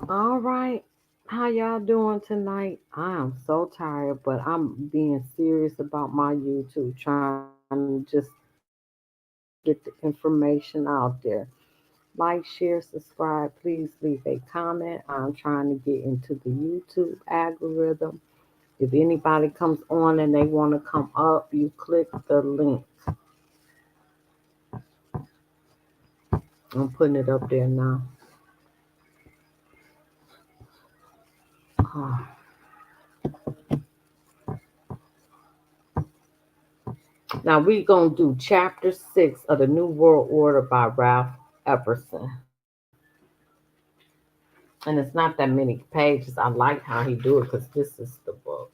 All right. How y'all doing tonight? I am so tired, but I'm being serious about my YouTube, trying to just get the information out there. Like, share, subscribe. Please leave a comment. I'm trying to get into the YouTube algorithm. If anybody comes on and they want to come up, you click the link. I'm putting it up there now. Ah, now we're going to do chapter 6 of the New World Order by Ralph Epperson. And it's not that many pages. I like how he do it because this is the book.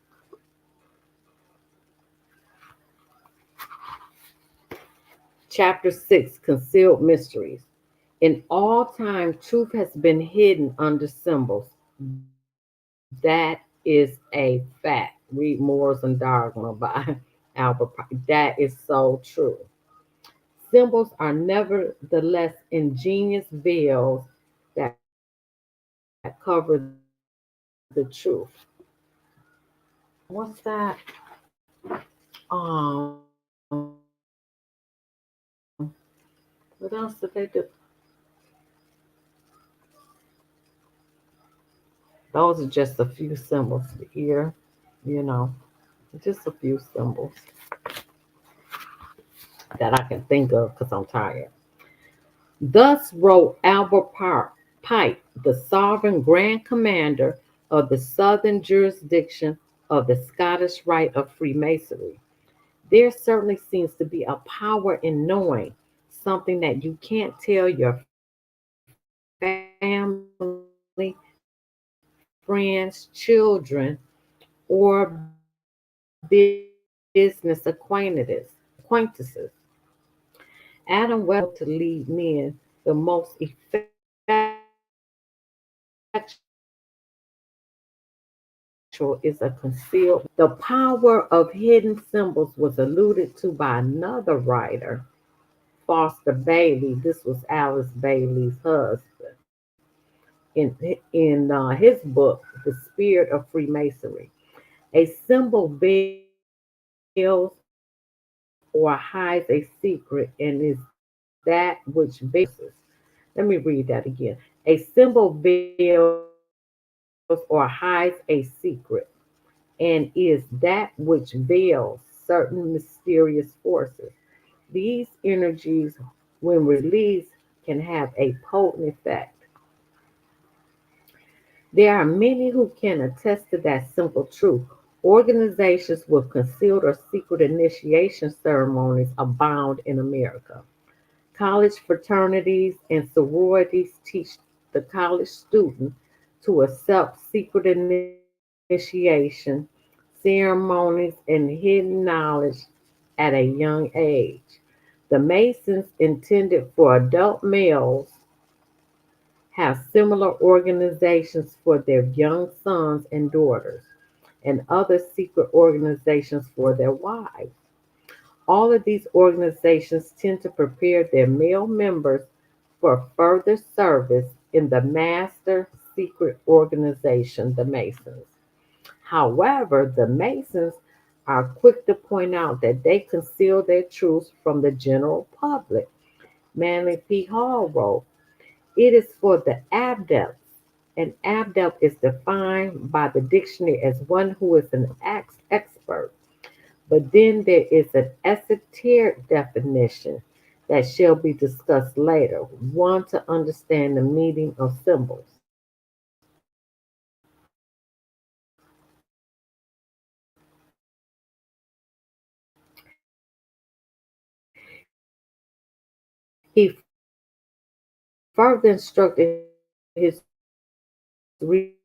Chapter 6, Concealed Mysteries. In all time, truth has been hidden under symbols. That is a fact. Read Moors and Dogma by Albert. That is so true. Symbols are nevertheless ingenious veils that cover the truth. What's that? What else did they do? Those are just a few symbols here, you know, just a few symbols that I can think of because I'm tired. Thus wrote Albert Pike, the sovereign grand commander of the southern jurisdiction of the Scottish Rite of Freemasonry. There certainly seems to be a power in knowing something that you can't tell your family, friends, children, or business acquaintances. Adam Webb's motto to lead men, the most effectual is a concealed message. The power of hidden symbols was alluded to by another writer, Foster Bailey. This was Alice Bailey's husband in his book, The Spirit of Freemasonry. A symbol veils or hides a secret and is that which veils. Let me read that again. A symbol veils or hides a secret and is that which veils certain mysterious forces. These energies, when released, can have a potent effect. There are many who can attest to that simple truth. Organizations with concealed or secret initiation ceremonies abound in America. College fraternities and sororities teach the college student to accept secret initiation ceremonies and hidden knowledge at a young age. The Masons, intended for adult males, have similar organizations for their young sons and daughters, and other secret organizations for their wives. All of these organizations tend to prepare their male members for further service in the master secret organization, the Masons. However, the Masons are quick to point out that they conceal their truths from the general public. Manly P. Hall wrote, it is for the adepts. An adept is defined by the dictionary as one who is an expert. But then there is an esoteric definition that shall be discussed later, one to understand the meaning of symbols. He further instructed his readers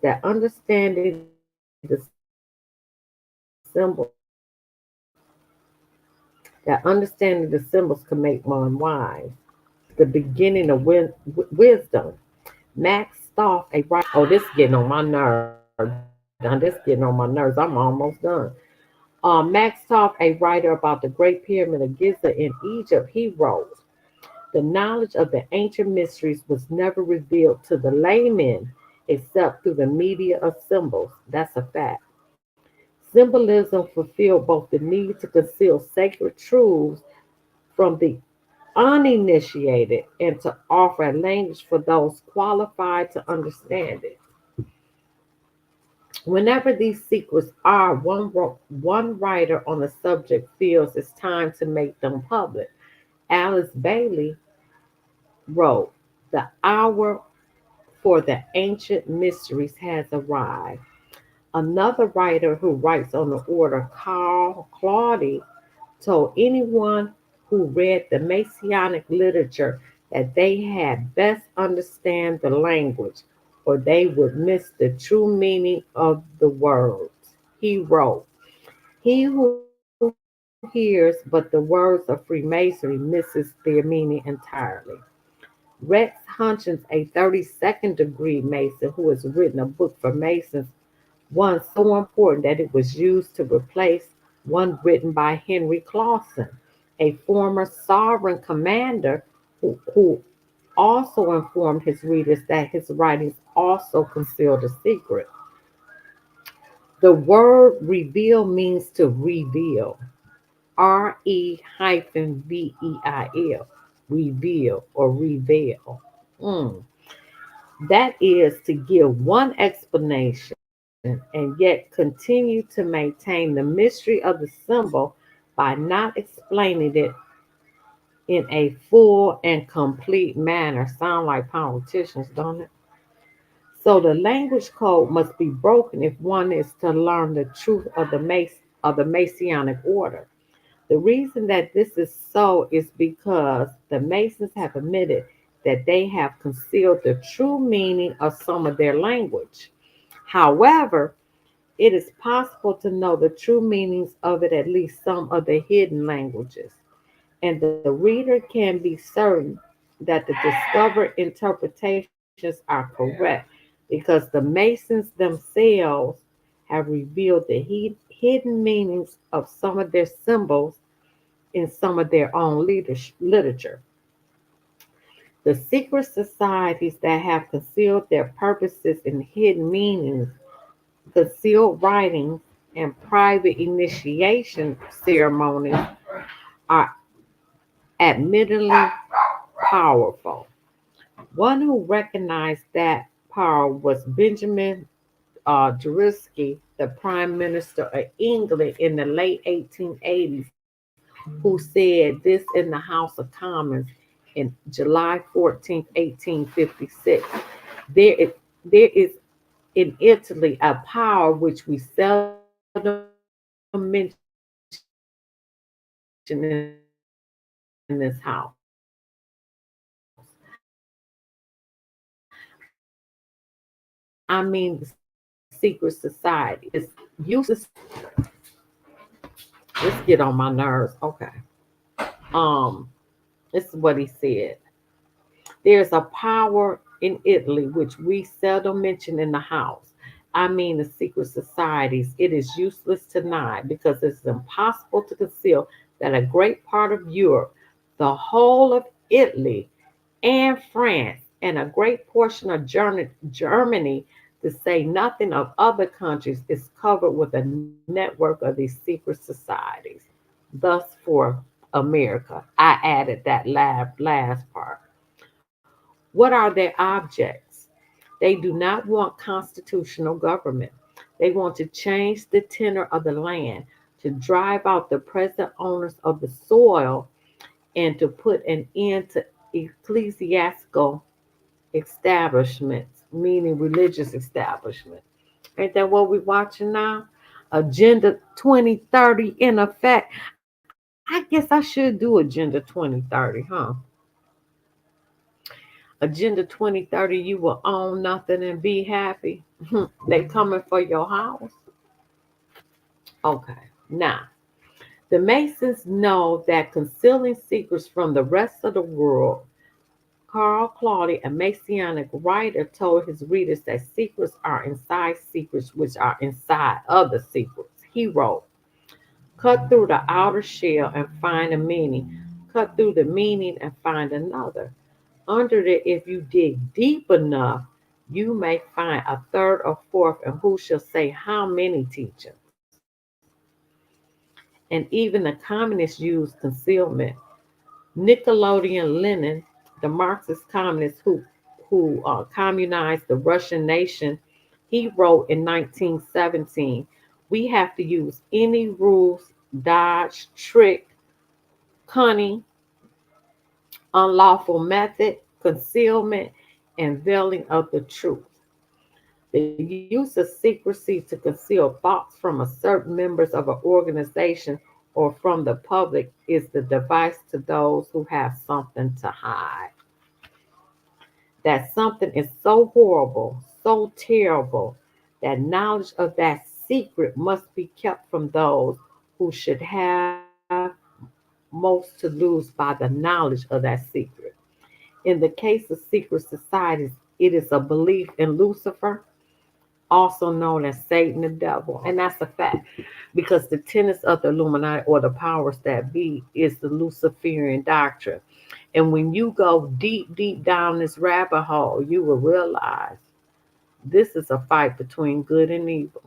that understanding the symbols can make one wise. Symbols are the beginning of wisdom. Max Stoff, a writer. Oh, this is getting on my nerves. Now this is getting on my nerves. I'm almost done. Max Toff, a writer about the Great Pyramid of Giza in Egypt, he wrote, The knowledge of the ancient mysteries was never revealed to the layman except through the media of symbols. That's a fact. Symbolism fulfilled both the need to conceal sacred truths from the uninitiated and to offer a language for those qualified to understand it. Whenever these secrets are, one writer on the subject feels it's time to make them public. Alice Bailey wrote, "The hour for the ancient mysteries has arrived." Another writer who writes on the order, Carl Claudy, told anyone who read the Messianic literature that they had best understand the language or they would miss the true meaning of the words. He wrote, "He who hears but the words of Freemasonry misses their meaning entirely." Rex Hutchins, a 32nd degree Mason who has written a book for Masons, one so important that it was used to replace one written by Henry Clausen, a former sovereign commander who also informed his readers that his writings also concealed a secret. The word reveal means to reveal. RE-VEIL. Reveal or reveal. Mm. That is to give one explanation and yet continue to maintain the mystery of the symbol by not explaining it in a full and complete manner. Sound like politicians, don't it? So the language code must be broken if one is to learn the truth of the Masonic order. The reason that this is so is because the Masons have admitted that they have concealed the true meaning of some of their language. However, it is possible to know the true meanings of it, at least some of the hidden languages. And the reader can be certain that the discovered interpretations are correct because the Masons themselves have revealed the hidden meanings of some of their symbols in some of their own literature. The secret societies that have concealed their purposes and hidden meanings, concealed writings, and private initiation ceremonies are admittedly powerful. One who recognized that power was Benjamin Disraeli, the Prime Minister of England in the late 1880s, who said this in the House of Commons in July 14th, 1856. There is, there is in Italy a power which we seldom mention in this house. I mean the secret society. It's useless. Let's get on my nerves. Okay. Um, this is what he said. There's a power in Italy which we seldom mention in the house. I mean the secret societies. It is useless to deny because it's impossible to conceal that a great part of Europe, the whole of Italy and France, and a great portion of Germany, to say nothing of other countries, is covered with a network of these secret societies. Thus, for America, I added that last part. What are their objects? They do not want constitutional government. They want to change the tenor of the land, to drive out the present owners of the soil, and to put an end to ecclesiastical establishments, meaning religious establishment. Ain't that what we're watching now? Agenda 2030 in effect. I guess I should do Agenda 2030, huh? Agenda 2030, you will own nothing and be happy. They coming for your house. Okay. Now, the Masons know that concealing secrets from the rest of the world. Carl Claudy, a Masonic writer, told his readers that secrets are inside secrets, which are inside other secrets. He wrote, "Cut through the outer shell and find a meaning. cut through the meaning and find another. Under it, if you dig deep enough, you may find a third or fourth, and who shall say how many teachings. And even the communists used concealment. Nickelodeon Lenin, the Marxist communist who communized the Russian nation, he wrote in 1917, "We have to use any rules, dodge, trick, cunning, unlawful method, concealment, and veiling of the truth. The use of secrecy to conceal thoughts from a certain members of an organization or from the public is the device to those who have something to hide. That something is so horrible, so terrible, that knowledge of that secret must be kept from those who should have most to lose by the knowledge of that secret. In the case of secret societies, it is a belief in Lucifer, also known as Satan the devil. And that's a fact because the tenets of the Illuminati or the powers that be is the Luciferian doctrine. And when you go deep, deep down this rabbit hole, you will realize this is a fight between good and evil.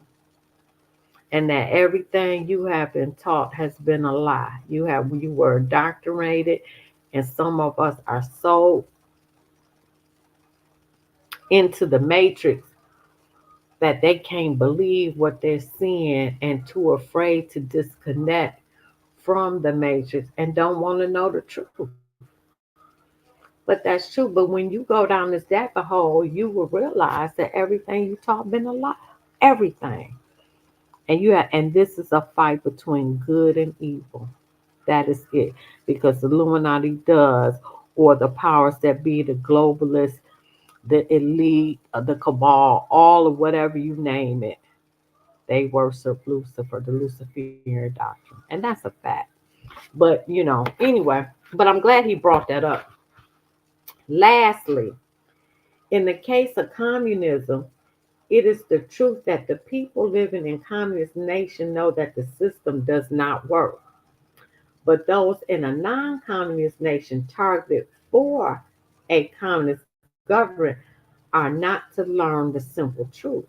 And that everything you have been taught has been a lie. You were indoctrinated, and some of us are so into the matrix that they can't believe what they're seeing and too afraid to disconnect from the matrix and don't want to know the truth. But that's true. But when you go down this rabbit hole, you will realize that everything you taught been a lie. Everything. And this is a fight between good and evil. That is it. Because the Illuminati does, or the powers that be, the globalists, the elite, the cabal, all of whatever you name it, they worship Lucifer, the Luciferian doctrine. And that's a fact. But, anyway, but I'm glad he brought that up. Lastly, in the case of communism, it is the truth that the people living in communist nation know that the system does not work. But those in a non-communist nation targeted for a communist government are not to learn the simple truth.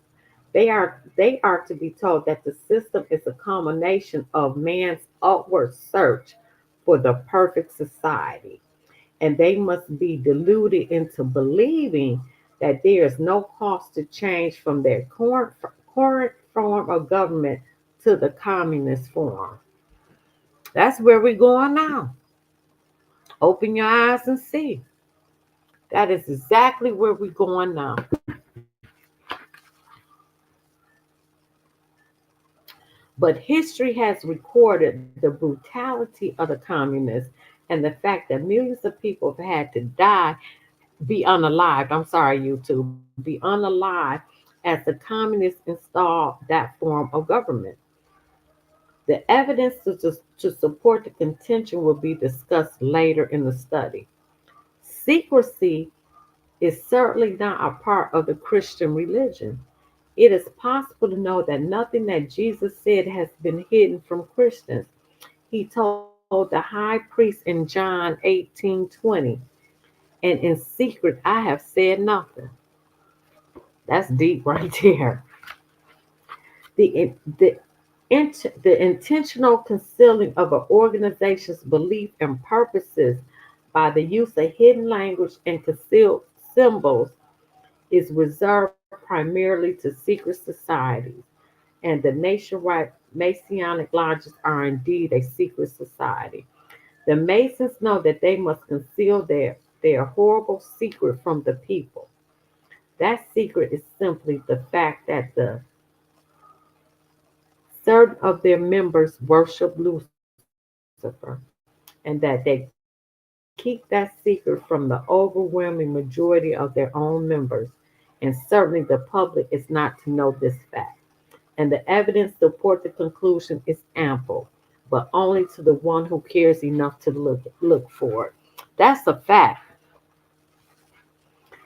They are to be told that the system is a culmination of man's upward search for the perfect society, and they must be deluded into believing that there is no cost to change from their current form of government to the communist form. That's where we're going now. Open your eyes and see. That is exactly where we're going now. But history has recorded the brutality of the communists and the fact that millions of people have had to die, be unalived. I'm sorry, YouTube, be unalived as the communists installed that form of government. The evidence to support the contention will be discussed later in the study. Secrecy is certainly not a part of the Christian religion. It is possible to know that nothing that Jesus said has been hidden from Christians. He told the high priest in John 18:20, and in secret I have said nothing. That's deep right there. The intentional concealing of an organization's belief and purposes by the use of hidden language and concealed symbols is reserved primarily to secret societies, and the nationwide Masonic lodges are indeed a secret society. The Masons know that they must conceal their horrible secret from the people. That secret is simply the fact that the certain of their members worship Lucifer and that they keep that secret from the overwhelming majority of their own members. And certainly the public is not to know this fact. And the evidence to support the conclusion is ample, but only to the one who cares enough to look for it. That's a fact.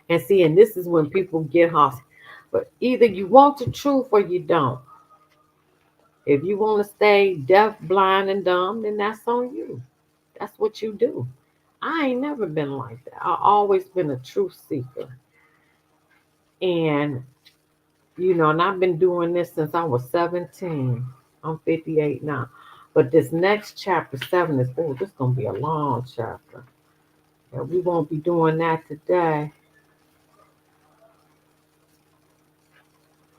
And see, and this is when people get hostile. But either you want the truth or you don't. If you want to stay deaf, blind, and dumb, then that's on you. That's what you do. I ain't never been like that. I always been a truth seeker. And and I've been doing this since I was 17. I'm 58 now. But this next chapter 7 is, oh, this gonna be a long chapter. And we won't be doing that today.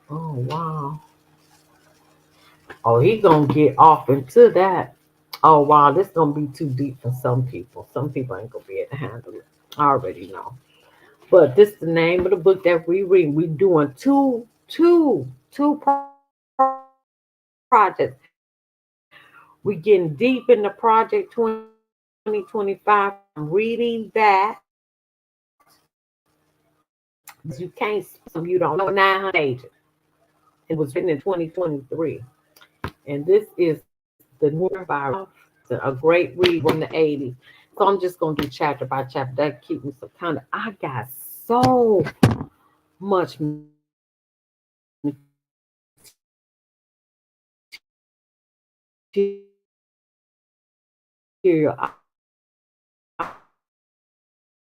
Oh wow. Oh, he gonna get off into that. Oh wow, this gonna be too deep for some people. Some people ain't gonna be able to handle it. I already know. But this is the name of the book that we read. We doing two projects. We getting deep into Project 2025. I'm reading that. Because you can't spell some you don't know. It's 900 pages. And it was written in 2023. And this is the Nwo By Raplh Epperson, a great read from the 80s. So I'm just gonna do chapter by chapter. That keep me some kind of. I got so much material.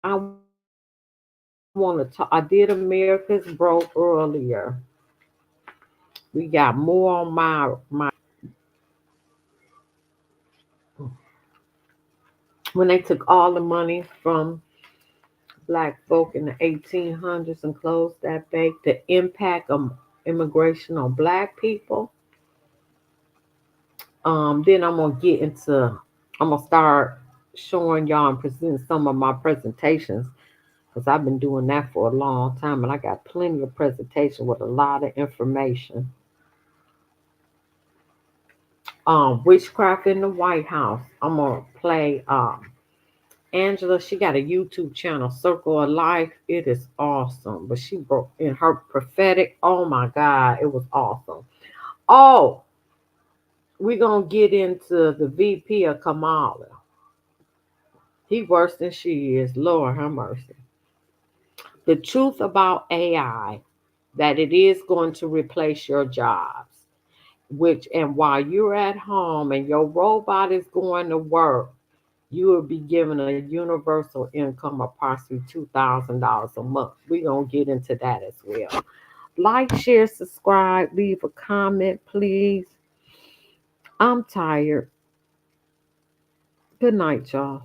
I want to talk. I did America's Broke earlier. We got more on my when they took all the money from black folk in the 1800s and closed that bank, the impact of immigration on black people. Then I'm gonna start showing y'all and presenting some of my presentations because I've been doing that for a long time and I got plenty of presentation with a lot of information. Witchcraft in the White House. I'm gonna play Angela. She got a YouTube channel, Circle of Life. It is awesome. But she broke in her prophetic. Oh my God, it was awesome. Oh, we're gonna get into the VP of Kamala. He worse than she is. Lord have mercy. The truth about AI that it is going to replace your jobs. Which and while you're at home and your robot is going to work, you will be given a universal income of approximately $2,000 a month. We're going to get into that as well. Like, share, subscribe, leave a comment, please. I'm tired. Good night, y'all.